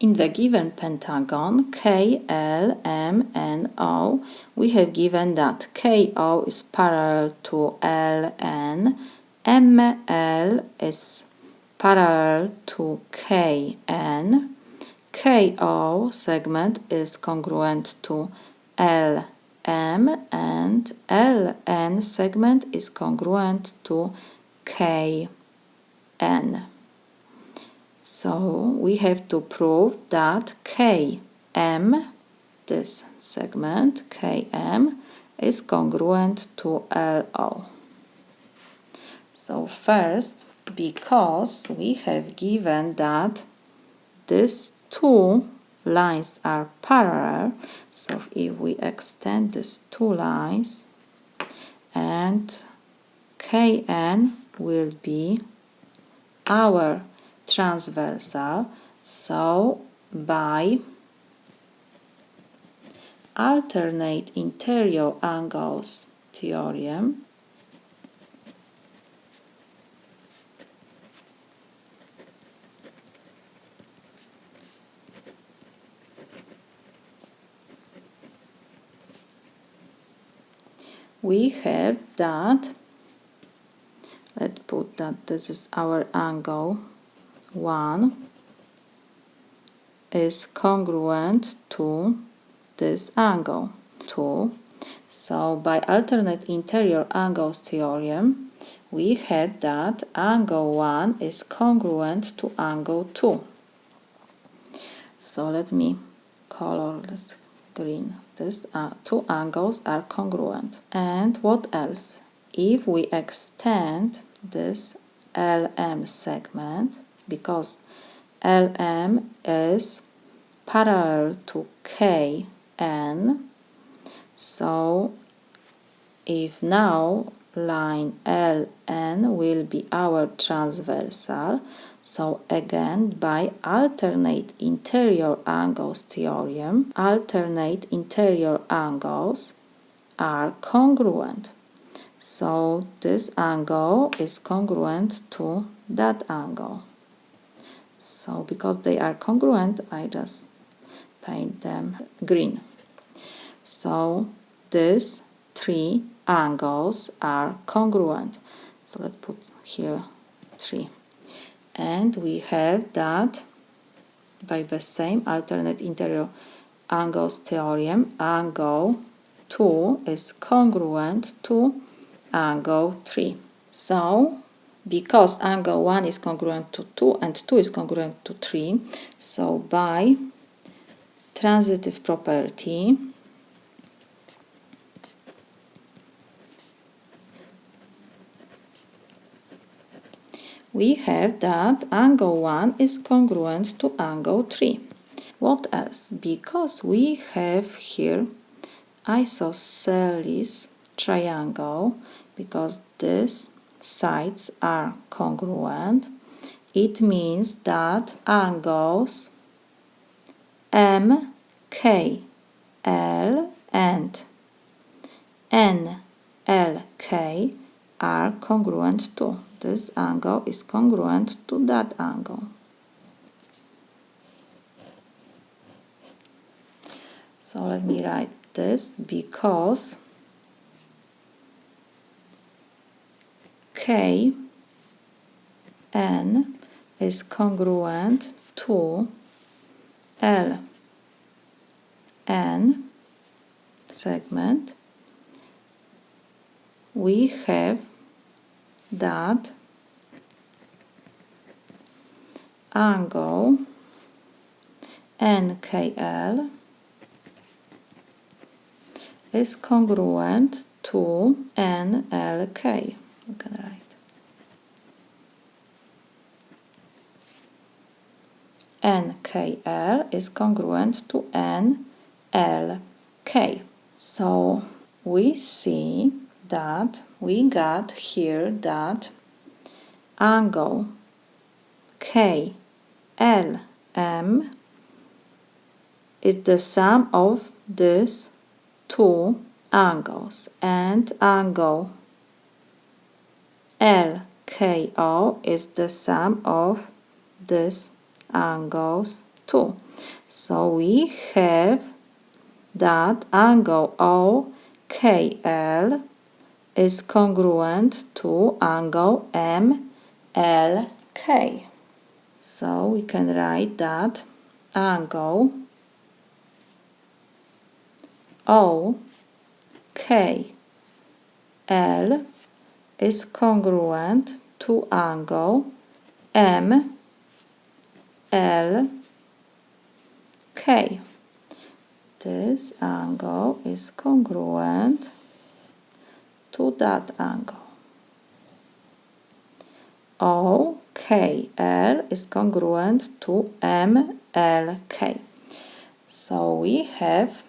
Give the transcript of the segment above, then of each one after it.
In the given pentagon K, L, M, and O, we have given that KO is parallel to LN, ML is parallel to KN, KO segment is congruent to LM, and LN segment is congruent to KN. So we have to prove that KM, this segment KM, is congruent to LO. So first, because we have given that these two lines are parallel, so if we extend these two lines, and KN will be our transversal, so by alternate interior angles theorem, we have that, let's put that this is our angle 1 is congruent to this angle 2. So by alternate interior angles theorem, we had that angle 1 is congruent to angle 2. So let me color this green. These two angles are congruent. And what else? If we extend this LM segment, because LM is parallel to KN, so if now line LN will be our transversal, so again by alternate interior angles theorem, alternate interior angles are congruent. So this angle is congruent to that angle. So because they are congruent, I just paint them green. So these three angles are congruent. So let's put here 3. And we have that by the same alternate interior angles theorem, angle 2 is congruent to angle 3. So because angle 1 is congruent to 2 and 2 is congruent to 3, so by transitive property, we have that angle 1 is congruent to angle 3. What else? Because we have here isosceles triangle, because these sides are congruent, it means that angles MKL and NLK are congruent to. This angle is congruent to that angle. So let me write this, because KN is congruent to LN segment, we have that angle NKL is congruent to NLK. You can write. NKL is congruent to NLK. So we see that we got here that angle KLM is the sum of these two angles, and angle LKO is the sum of these angles too. So we have that angle OKL is congruent to angle MLK. So we can write that angle OKL is congruent to angle MLK. This angle is congruent to that angle. OKL is congruent to MLK. So we have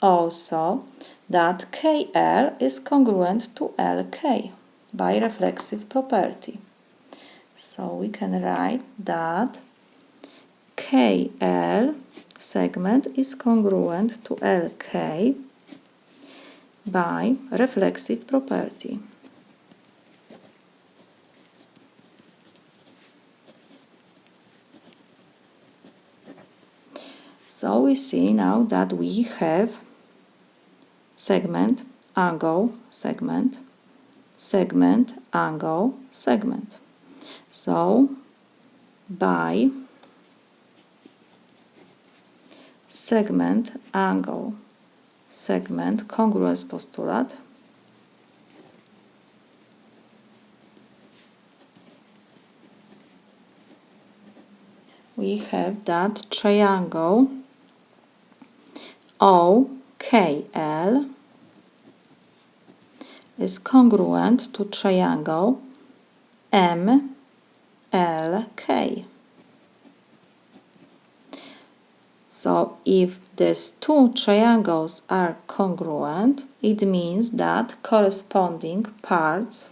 also that KL is congruent to LK by reflexive property. So we can write that KL segment is congruent to LK by reflexive property. So we see now that we have segment, angle, segment, segment, angle, segment. So by segment, angle, segment, congruence postulat, we have that triangle OKL is congruent to triangle MLK. So if these two triangles are congruent, it means that corresponding parts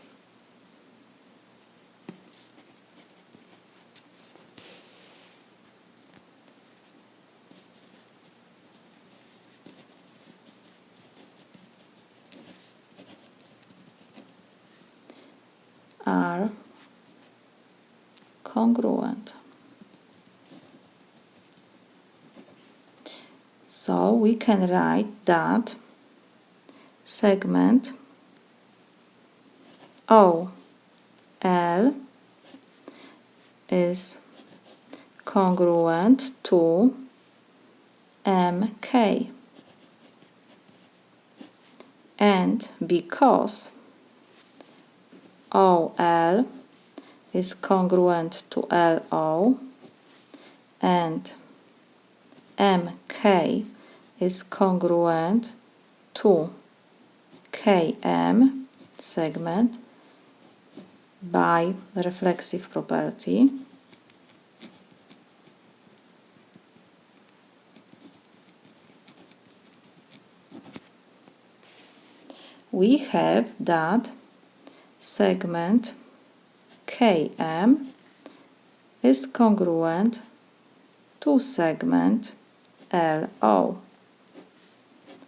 are congruent. So we can write that segment OL is congruent to MK. And because OL is congruent to LO and MK is congruent to KM segment by reflexive property, we have that segment KM is congruent to segment LO.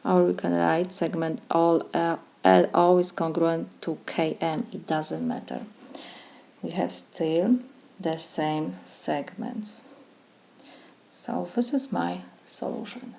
Or we can write segment LO is congruent to KM, it doesn't matter. We have still the same segments. So this is my solution.